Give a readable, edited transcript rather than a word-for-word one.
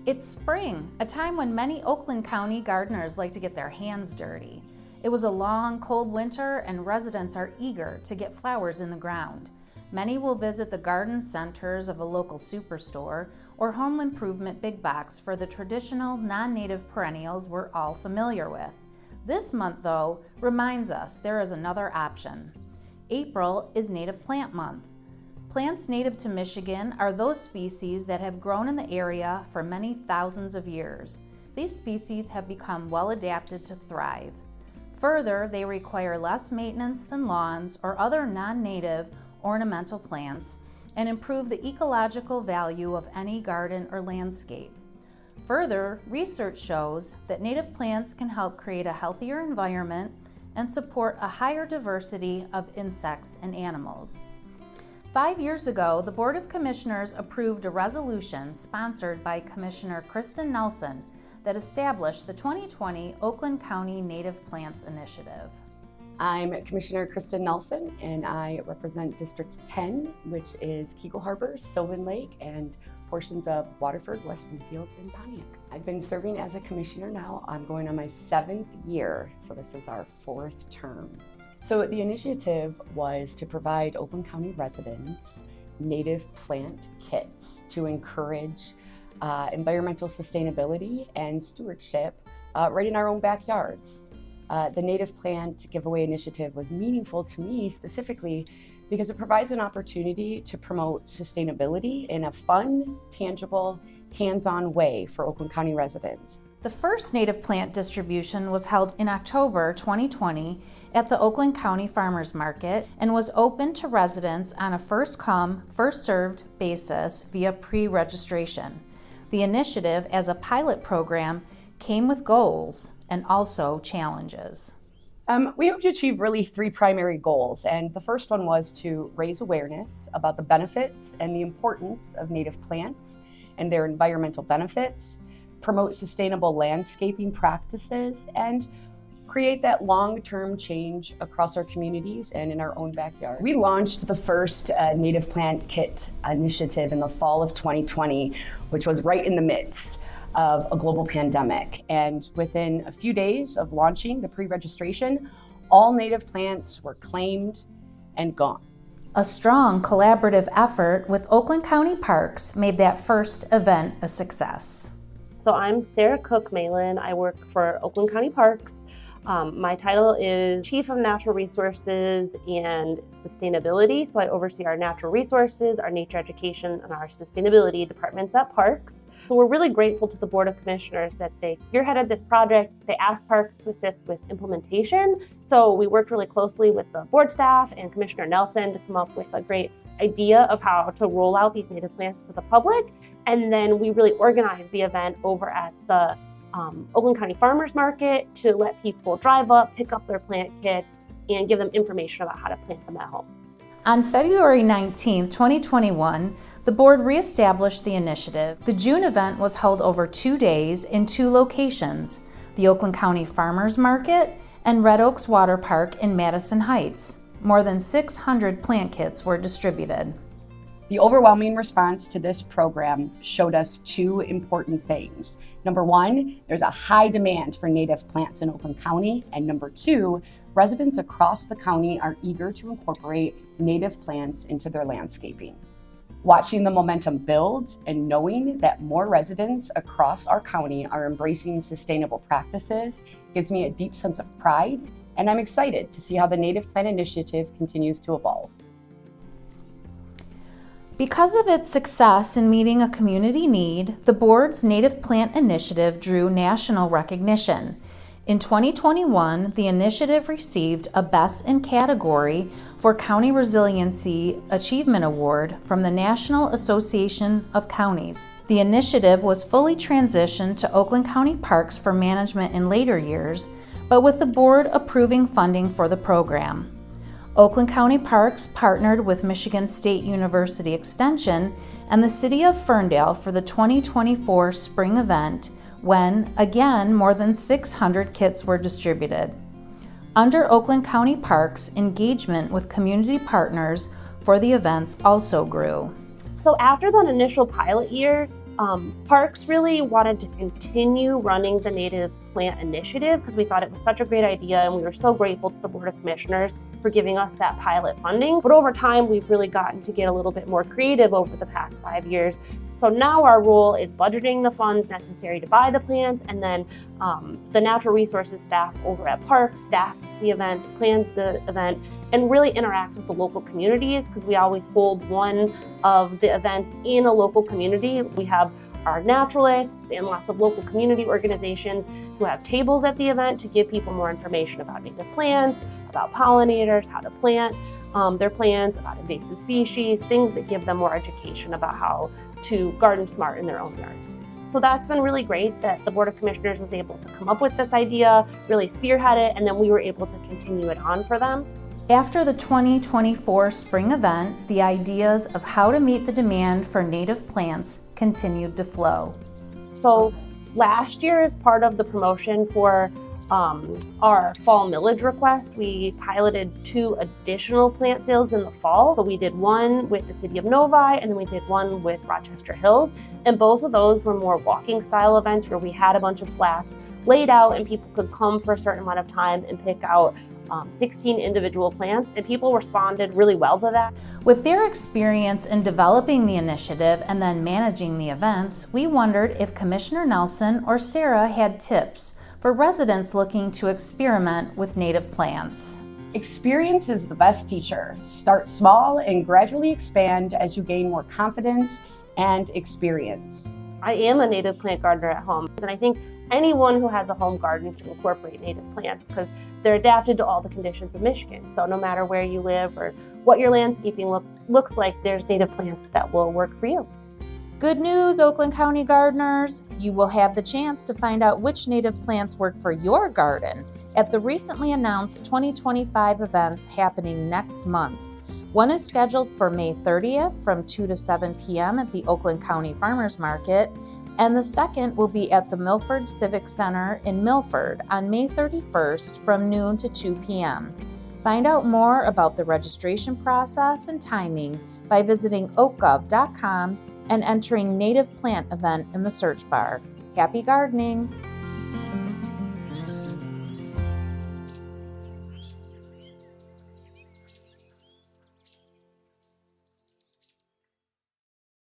It's spring, a time when many Oakland County gardeners like to get their hands dirty. It was a long, cold winter, and residents are eager to get flowers in the ground. Many will visit the garden centers of a local superstore or home improvement big box for the traditional non-native perennials we're all familiar with. This month, though, reminds us there is another option. April is Native Plant Month. Plants native to Michigan are those species that have grown in the area for many thousands of years. These species have become well adapted to thrive. Further, they require less maintenance than lawns or other non-native ornamental plants and improve the ecological value of any garden or landscape. Further, research shows that native plants can help create a healthier environment and support a higher diversity of insects and animals. 5 years ago, the Board of Commissioners approved a resolution sponsored by Commissioner Kristen Nelson that established the 2020 Oakland County Native Plants Initiative. I'm Commissioner Kristen Nelson, and I represent District 10, which is Kegel Harbor, Sylvan Lake, and portions of Waterford, West Bloomfield, and Pontiac. I've been serving as a commissioner now. I'm going on my 7th year, so this is our 4th term. So the initiative was to provide Oakland County residents native plant kits to encourage environmental sustainability and stewardship right in our own backyards. The Native Plant Giveaway Initiative was meaningful to me specifically because it provides an opportunity to promote sustainability in a fun, tangible, hands-on way for Oakland County residents. The first native plant distribution was held in October 2020 at the Oakland County Farmers Market and was open to residents on a first-come, first-served basis via pre-registration. The initiative, as a pilot program, came with goals and also challenges. We hope to achieve really 3 primary goals, and the first one was to raise awareness about the benefits and the importance of native plants and their environmental benefits, promote sustainable landscaping practices, and create that long-term change across our communities and in our own backyard. We launched the first Native Plant Kit initiative in the fall of 2020, which was right in the midst of a global pandemic. And within a few days of launching the pre-registration, all native plants were claimed and gone. A strong collaborative effort with Oakland County Parks made that first event a success. So I'm Sarah Cook-Malin. I work for Oakland County Parks. My title is Chief of Natural Resources and Sustainability. So I oversee our natural resources, our nature education, and our sustainability departments at Parks. So we're really grateful to the Board of Commissioners that they spearheaded this project. They asked Parks to assist with implementation. So we worked really closely with the board staff and Commissioner Nelson to come up with a great idea of how to roll out these native plants to the public. And then we really organized the event over at the Oakland County Farmers Market to let people drive up, pick up their plant kits, and give them information about how to plant them at home. On February 19, 2021, the board reestablished the initiative. The June event was held over 2 days in 2 locations, the Oakland County Farmers Market and Red Oaks Water Park in Madison Heights. More than 600 plant kits were distributed. The overwhelming response to this program showed us 2 important things. Number 1, there's a high demand for native plants in Oakland County. And number 2, residents across the county are eager to incorporate native plants into their landscaping. Watching the momentum build and knowing that more residents across our county are embracing sustainable practices gives me a deep sense of pride, and I'm excited to see how the Native Plant Initiative continues to evolve. Because of its success in meeting a community need, the board's Native Plant Initiative drew national recognition. In 2021, the initiative received a Best in Category for County Resiliency Achievement Award from the National Association of Counties. The initiative was fully transitioned to Oakland County Parks for management in later years, but with the board approving funding for the program. Oakland County Parks partnered with Michigan State University Extension and the City of Ferndale for the 2024 spring event, when, again, more than 600 kits were distributed. Under Oakland County Parks, engagement with community partners for the events also grew. So after that initial pilot year, Parks really wanted to continue running the native plant initiative because we thought it was such a great idea, and we were so grateful to the Board of Commissioners for giving us that pilot funding. But over time, we've really gotten to get a little bit more creative over the past 5 years. So now our role is budgeting the funds necessary to buy the plants, and then the natural resources staff over at Parks staffs the events, plans the event, and really interacts with the local communities because we always hold one of the events in a local community. We have our naturalists and lots of local community organizations who have tables at the event to give people more information about native plants, about pollinators, how to plant their plants, about invasive species, things that give them more education about how to garden smart in their own yards. So that's been really great that the Board of Commissioners was able to come up with this idea, really spearhead it, and then we were able to continue it on for them. After the 2024 spring event, the ideas of how to meet the demand for native plants continued to flow. So last year, as part of the promotion for our fall millage request, we piloted 2 additional plant sales in the fall. So we did one with the city of Novi, and then we did one with Rochester Hills. And both of those were more walking style events where we had a bunch of flats laid out and people could come for a certain amount of time and pick out 16 individual plants, and people responded really well to that. With their experience in developing the initiative and then managing the events, we wondered if Commissioner Nelson or Sarah had tips for residents looking to experiment with native plants. Experience is the best teacher. Start small and gradually expand as you gain more confidence and experience. I am a native plant gardener at home, and I think anyone who has a home garden can incorporate native plants because they're adapted to all the conditions of Michigan. So no matter where you live or what your landscaping looks like, there's native plants that will work for you. Good news, Oakland County gardeners! You will have the chance to find out which native plants work for your garden at the recently announced 2025 events happening next month. One is scheduled for May 30th from 2 to 7 p.m. at the Oakland County Farmers Market, and the second will be at the Milford Civic Center in Milford on May 31st from noon to 2 p.m. Find out more about the registration process and timing by visiting oakgov.com and entering Native Plant Event in the search bar. Happy gardening!